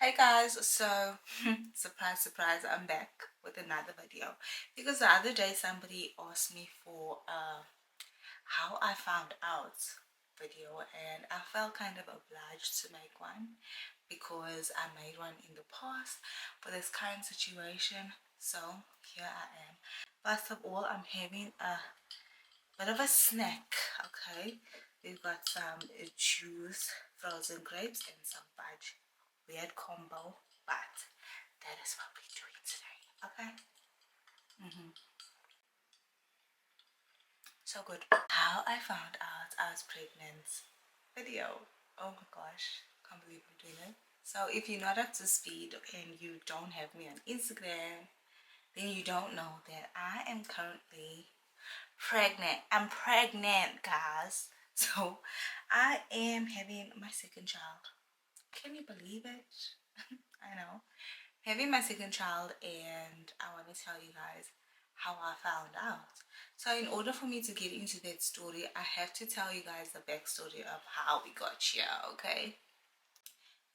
Hey guys, so surprise surprise, I'm back with another video because the other day somebody asked me for how I found out video, and I felt kind of obliged to make one because I made one in the past for this current situation. So here I am. First of all, I'm having a bit of a snack. Okay, we've got some juice, frozen grapes, and some fudge. Weird combo, but that is what we're doing today. Okay. So good. How I found out I was pregnant video. Oh my gosh, can't believe I'm doing it. So if you're not up to speed and you don't have me on Instagram, then you don't know that I am currently pregnant. I'm pregnant, guys. So I am having my second child. Can you believe it? I know. Having my second child, and I want to tell you guys how I found out. So in order for me to get into that story, I have to tell you guys the backstory of how we got here, okay?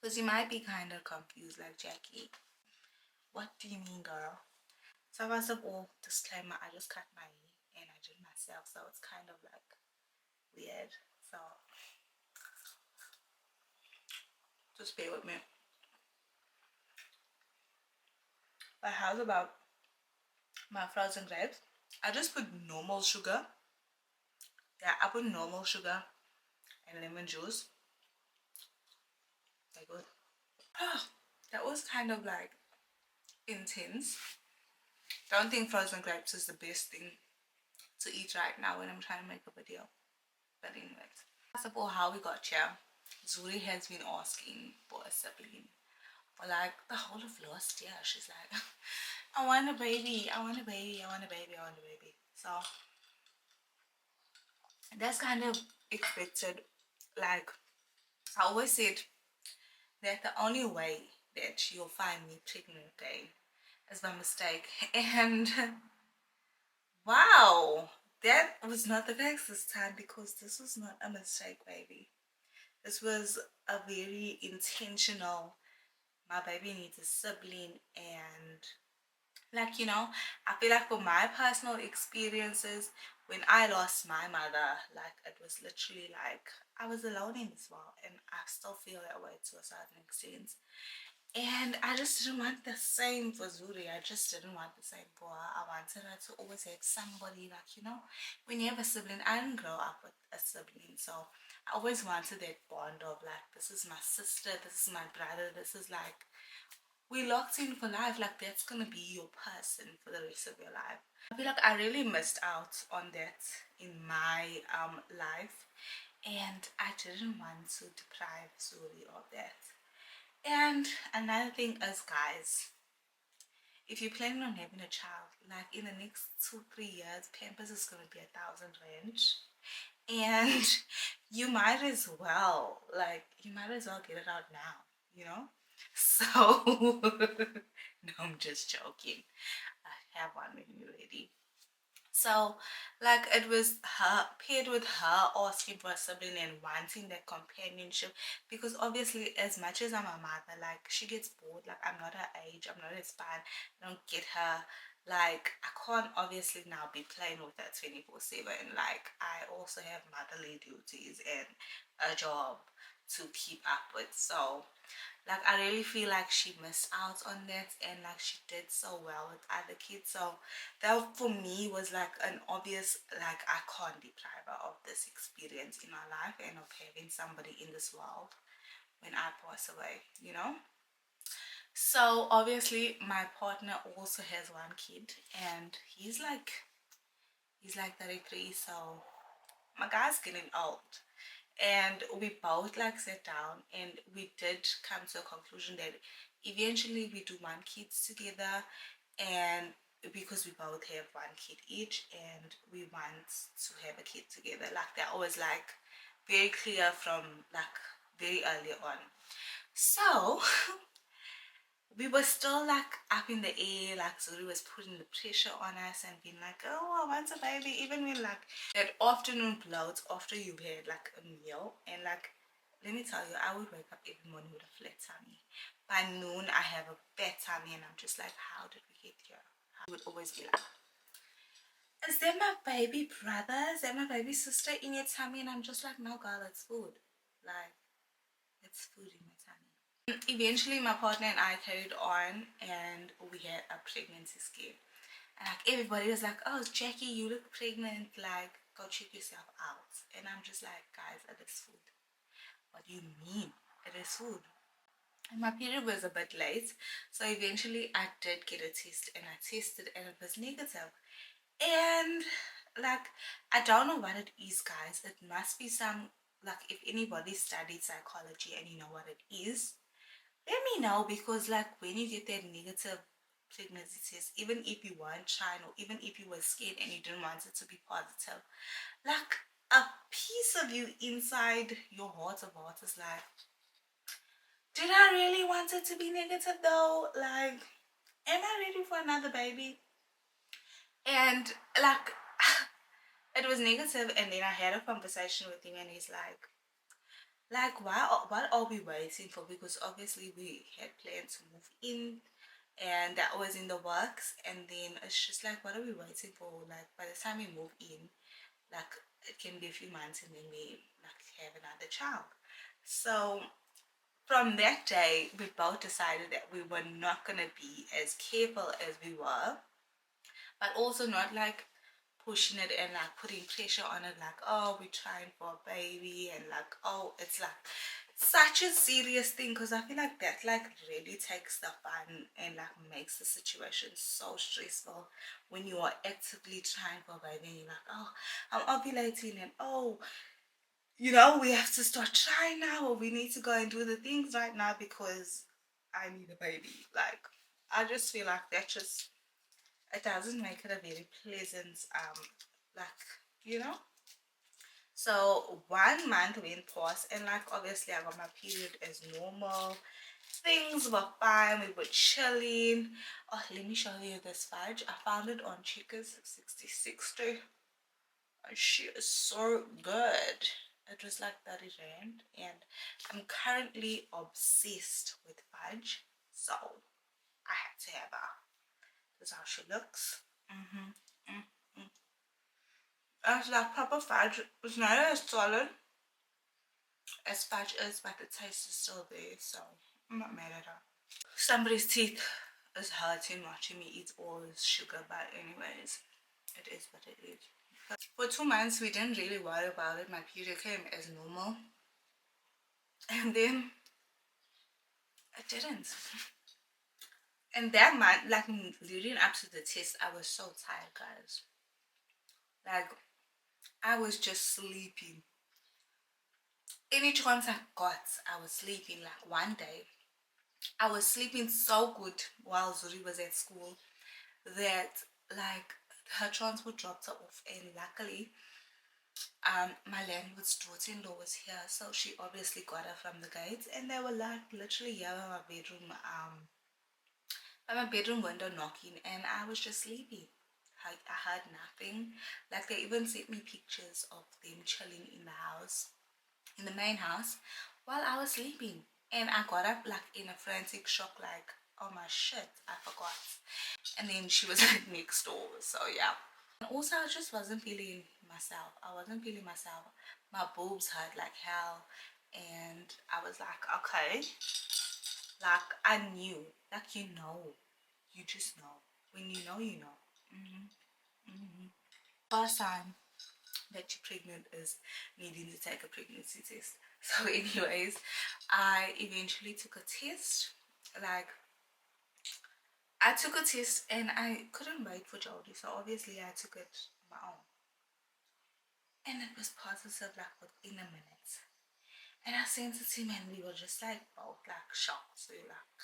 Because you might be kind of confused, like, Jackie, what do you mean, girl? So first of all, disclaimer, I just cut my hair and I did it myself, so it's kind of like weird. So just bear with me. But how's about my frozen grapes? I just put normal sugar. Yeah, I put normal sugar and lemon juice. They're good. That was kind of like intense. Don't think frozen grapes is the best thing to eat right now when I'm trying to make a video. But anyways, first of all, how we got here. Zuri has been asking for a sibling for like the whole of last year. She's like, I want a baby, I want a baby, I want a baby, I want a baby. So that's kind of expected. Like I always said that the only way that you'll find me pregnant again is by mistake. And wow, that was not the case this time, because this was not a mistake, baby. This was a very intentional, my baby needs a sibling. And like, I feel like for my personal experiences, when I lost my mother, like, it was literally like I was alone in this world, and I still feel that way to a certain extent. And I just didn't want the same for Zuri. I just didn't want the same for her. I wanted her to always have somebody, like, when you have a sibling. I didn't grow up with a sibling, so I always wanted that bond of like, this is my sister, this is my brother, this is like, we locked in for life. Like, that's gonna be your person for the rest of your life. I feel like I really missed out on that in my life, and I didn't want to deprive Zuri of that. And another thing is, guys, if you're planning on having a child, like in the next 2-3 years, Pampers is going to be 1,000 rand. And you might as well, get it out now, you know? So, no, I'm just joking. I have one when you're ready. So, like, it was her, paired with her asking for a sibling and wanting that companionship, because obviously, as much as I'm a mother, like, she gets bored. Like, I'm not her age, I'm not as fun, I don't get her. Like, I can't obviously now be playing with her 24/7. Like, I also have motherly duties and a job to keep up with. So like, I really feel like she missed out on that, and like, she did so well with other kids. So that for me was like an obvious, like, I can't deprive her of this experience in my life and of having somebody in this world when I pass away. So obviously my partner also has one kid, and he's like 33. So my guy's getting old, and we both like sat down and we did come to a conclusion that eventually we do want kids together. And because we both have one kid each, and we want to have a kid together, like, they're always like very clear from like very early on. So we were still like up in the air, like Zuri was putting the pressure on us and being like, oh, I want a baby. Even when like that afternoon bloat after you've had like a meal, and like, let me tell you, I would wake up every morning with a flat tummy. by noon I have a bad tummy and I'm just like, how did we get here? I would always be like, is that my baby brother? Is that my baby sister in your tummy? And I'm just like, no girl, it's food. Like, it's food in my tummy. Eventually my partner and I carried on and we had a pregnancy scare. And like everybody was like, oh Jackie, you look pregnant, like go check yourself out. And I'm just like, guys, it is food. What do you mean? It is food. And my period was a bit late, so eventually I did get a test and I tested and it was negative. And like, I don't know what it is, guys. It must be some, like, if anybody studied psychology and you know what it is, let me know, because like when you get that negative pregnancy test, even if you weren't trying or even if you were scared and you didn't want it to be positive, like a piece of you inside your heart of heart is like, did I really want it to be negative though? Like, am I ready for another baby? And like, it was negative, and then I had a conversation with him and he's like, what are we waiting for? Because obviously we had planned to move in and that was in the works, and then it's just like, what are we waiting for? Like, by the time we move in, like, it can be a few months and then we like have another child. So from that day we both decided that we were not going to be as careful as we were, but also not like pushing it and like putting pressure on it, like, oh, we're trying for a baby, and like, oh, it's like such a serious thing, because I feel like that like really takes the fun and like makes the situation so stressful when you are actively trying for a baby and you're like, oh, I'm ovulating, and oh, you know, we have to start trying now, or we need to go and do the things right now because I need a baby. Like, I just feel like that just, it doesn't make it a very pleasant like, you know. So 1 month went past and like obviously I got my period as normal, things were fine, we were chilling. Oh, let me show you this fudge. I found it on Checkers 6060. She is so good. It was like 30 rand, and I'm currently obsessed with fudge, so I had to have her. This is how she looks. It's like proper fudge. It's not as solid as fudge is, but the taste is still there, so I'm not mad at her. Somebody's teeth is hurting watching me eat all this sugar, but anyways, it is what it is. For 2 months, we didn't really worry about it. My period came as normal, and then it didn't. And that month, like leading up to the test, I was so tired, guys. Like, I was just sleeping. Any chance I got, I was sleeping. Like one day, I was sleeping so good while Zuri was at school that like her transport dropped her off, and luckily my landlord's daughter-in-law was here, so she obviously got her from the gates, and they were like literally here by my bedroom window knocking, and I was just sleeping. I heard nothing. Like, they even sent me pictures of them chilling in the house, in the main house, while I was sleeping. And I got up like in a frantic shock, like, oh my shit, I forgot. And then she was like next door, so yeah. And also, I just wasn't feeling myself. I wasn't feeling myself. My boobs hurt like hell, and I was like, okay, like I knew, like, you know, you just know. When you know, you know. First time that you're pregnant is needing to take a pregnancy test. So anyways, I eventually took a test. Like, I took a test and I couldn't wait for Jody, so obviously I took it on my own, and it was positive like within a minute. And I sent it to him and we were just like both like shocked. So you're like,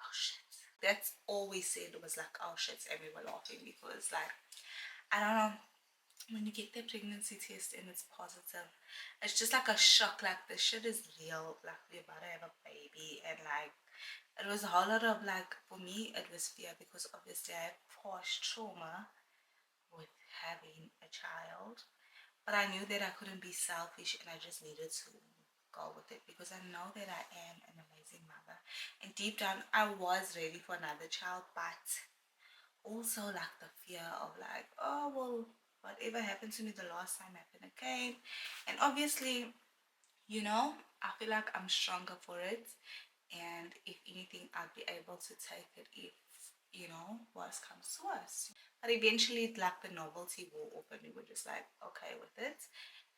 oh shit. That's all we said, was like, oh shit, and we were laughing because like, I don't know, when you get the pregnancy test and it's positive, it's just like a shock, like the shit is real, like we're about to have a baby. And like, it was a whole lot of like, for me it was fear, because obviously I have past trauma with having a child, but I knew that I couldn't be selfish and I just needed to go with it because I know that I am an amazing mother. And deep down, I was ready for another child, but also like the fear of like, oh, well, whatever happened to me the last time happened again. And obviously, I feel like I'm stronger for it. And if anything, I'd be able to take it if, worst comes to worst. But eventually, like the novelty wore off and we were just like, okay with it.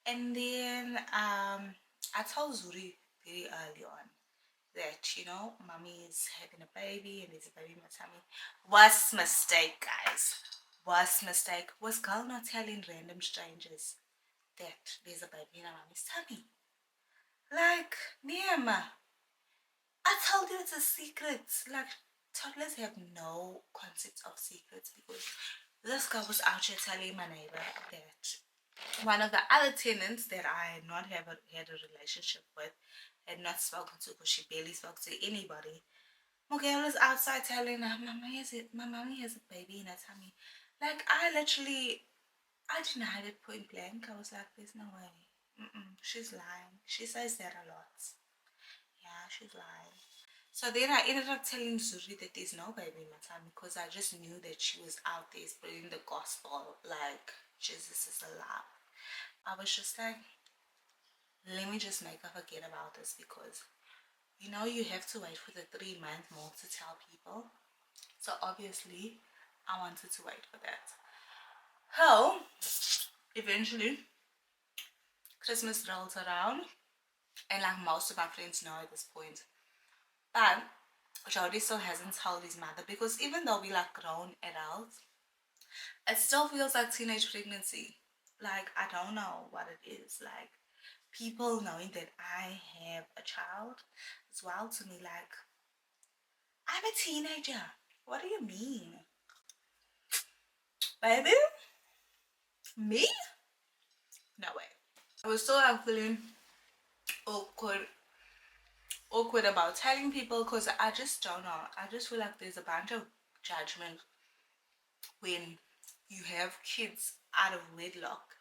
And then I told Zuri very early on that, mommy is having a baby and there's a baby in my tummy. Worst mistake, guys. Worst mistake was girl not telling random strangers that there's a baby in her mommy's tummy. Like, Nehemiah, I told you it's a secret. Like, toddlers have no concept of secrets because this girl was out here telling my neighbor that one of the other tenants that I had not had a relationship with, had not spoken to because she barely spoke to anybody. My girl was outside telling her, my mommy has a baby in her tummy. Like, I denied it point blank. I was like, there's no way. She's lying. She says that a lot. Yeah, she's lying. So then I ended up telling Zuri that there's no baby in my tummy because I just knew that she was out there spreading the gospel like Jesus is alive. I was just like, let me just make her forget about this because you have to wait for the 3-month mark to tell people. So obviously I wanted to wait for that. So eventually Christmas rolls around and like most of my friends know at this point. But Jody still hasn't told his mother because even though we like grown adults, it still feels like teenage pregnancy. Like I don't know what it is. Like people knowing that I have a child as well to me like I'm a teenager. What do you mean? Baby? Me? No way. I was still like feeling awkward about telling people because I just don't know. I just feel like there's a bunch of judgment when you have kids out of wedlock.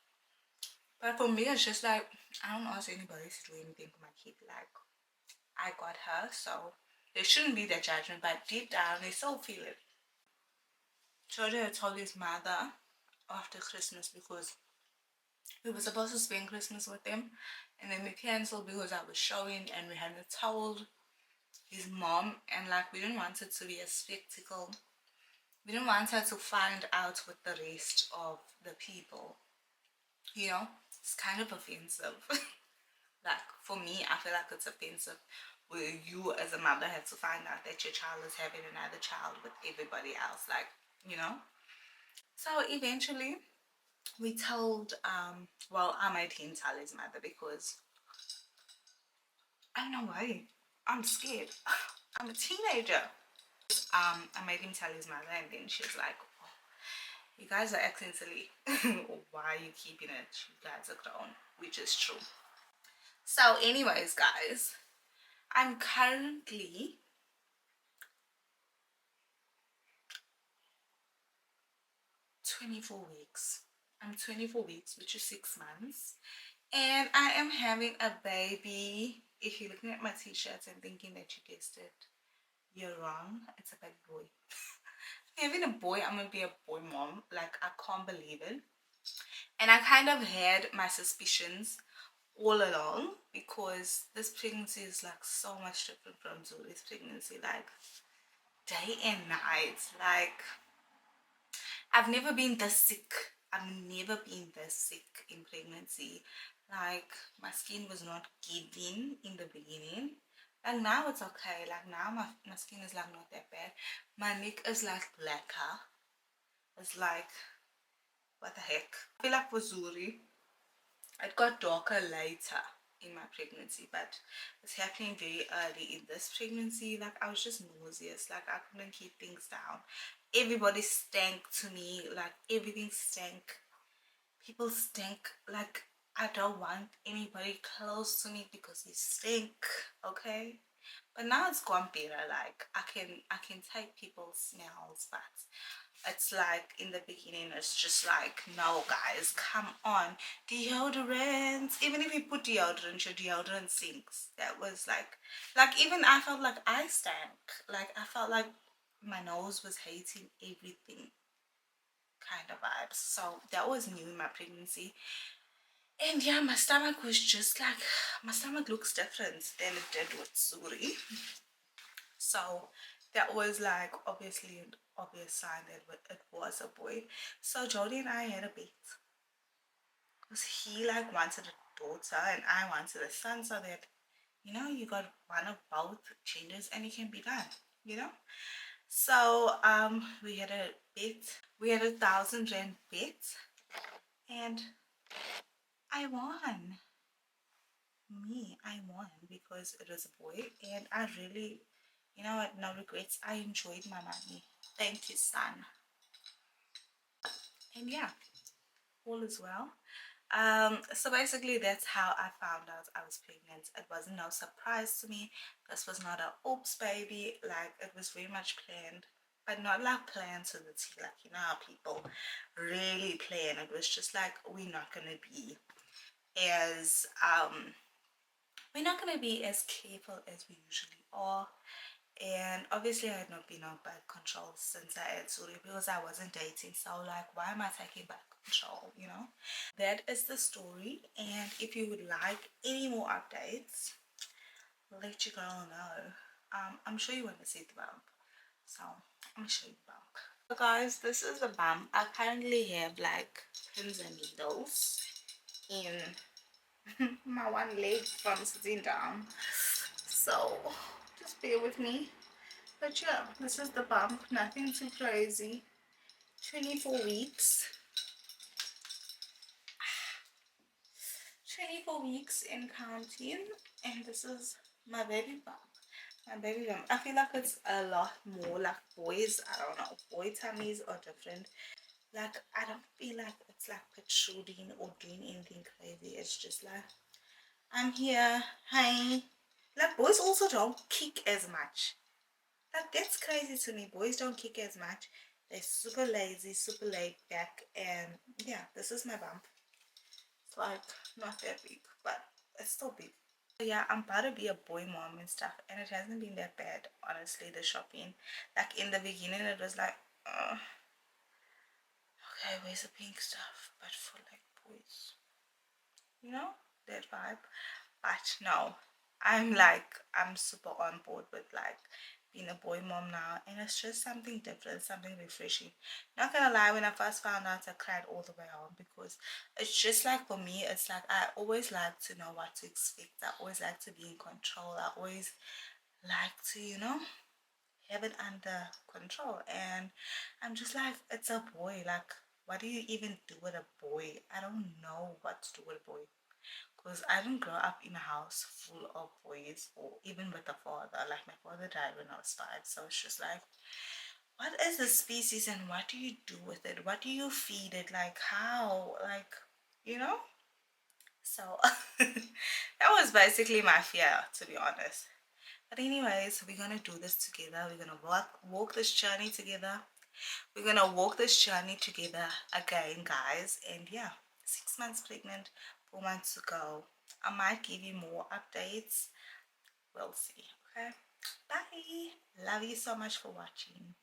But for me, it's just like I don't ask anybody to do anything for my kid. Like I got her, so there shouldn't be that judgment. But deep down, they still feel it. Georgia had told his mother after Christmas because we were supposed to spend Christmas with them, and then we canceled because I was showing, and we hadn't told his mom, and like we didn't want it to be a spectacle. We didn't want her to find out with the rest of the people. It's kind of offensive. Like for me, I feel like it's offensive where you as a mother have to find out that your child is having another child with everybody else. Like, So eventually we told well, I made him tell his mother because I don't know why. I'm scared. I'm a teenager. I made him tell his mother and then she was like, oh, you guys are acting silly. Why are you keeping it? You guys are grown, which is true. So anyways, guys, I'm currently 24 weeks. I'm 24 weeks, which is 6 months. And I am having a baby. If you're looking at my t-shirts and thinking that you guessed it, you're wrong. It's a baby boy. Having a boy, I'm gonna be a boy mom. Like, I can't believe it. And I kind of had my suspicions all along because this pregnancy is like so much different from Zuri's pregnancy. Like, day and night. Like, I've never been this sick. I've never been this sick in pregnancy. Like, my skin was not giving in the beginning. Like, now it's okay. Like, now my skin is like not that bad. My neck is like blacker. It's like, what the heck? I feel like for Zuri, it got darker later in my pregnancy, but it's happening very early in this pregnancy. Like, I was just nauseous. Like, I couldn't keep things down. Everybody stank to me. Like, everything stank. People stink. Like, I don't want anybody close to me because they stink. Okay, but now it's gone better. Like, I can take people's smells, but It's like in the beginning it's just like, no guys, come on, deodorant. Even if you put deodorant, your deodorant sinks. That was like even I felt like I stank. Like I felt like my nose was hating everything, kind of vibes. So that was new in my pregnancy. And yeah, my stomach was just like, my stomach looks different than it did with Suri. So that was like obviously an obvious sign that it was a boy. So Jody and I had a bet because he like wanted a daughter and I wanted a son, so that you got one of both genders and it can be done. So we had a bet. We had 1,000 rand bet, and I won. I won because it was a boy, and I really, you know what, no regrets. I enjoyed my money. Thank you, son. And yeah, all is well. So basically that's how I found out I was pregnant. It wasn't no surprise to me. This was not a oops baby. Like it was very much planned, but not like planned to the T. Like how people really plan. It was just like as we're not gonna be as careful as we usually are. And obviously I had not been on birth control since I had Suri because I wasn't dating. So like, why am I taking birth control? That is the story. And if you would like any more updates, let your girl know. I'm sure you want to see the bump, so I'm gonna show you the bump. So guys, this is the bump. I currently have like pins and needles in my one leg from sitting down, so just bear with me. But yeah, this is the bump. Nothing too crazy. 24 weeks. 24 weeks in counting, and this is my baby bump. My baby bump. I feel like it's a lot more like boys. I don't know. Boy tummies are different. Like I don't feel like it's like protruding or doing anything crazy. It's just like I'm here. Hi. Like boys also don't kick as much. Like that's crazy to me. Boys don't kick as much. They're super lazy, super laid back, and yeah, this is my bump. It's like not that big, but it's still big. So yeah, I'm about to be a boy mom and stuff, and it hasn't been that bad, honestly. The shopping, like in the beginning, it was like, okay, where's the pink stuff? But for like boys, that vibe. But no, I'm super on board with like being a boy mom now, and it's just something different, something refreshing. Not gonna lie, when I first found out, I cried all the way home because it's just like, for me, it's like I always like to know what to expect. I always like to be in control. I always like to have it under control, and I'm just like, it's a boy. Like, what do you even do with a boy? I don't know what to do with a boy because I didn't grow up in a house full of boys, or even with a father. Like my father died when I was 5, so it's just like, what is the species and what do you do with it? What do you feed it? Like how? Like, you know? So that was basically my fear, to be honest. But anyways, we're gonna do this together. We're gonna walk this journey together. We're gonna walk this journey together again, guys. And yeah, 6 months pregnant, 4 months to go. I might give you more updates. We'll see. Okay. Bye. Love you so much for watching.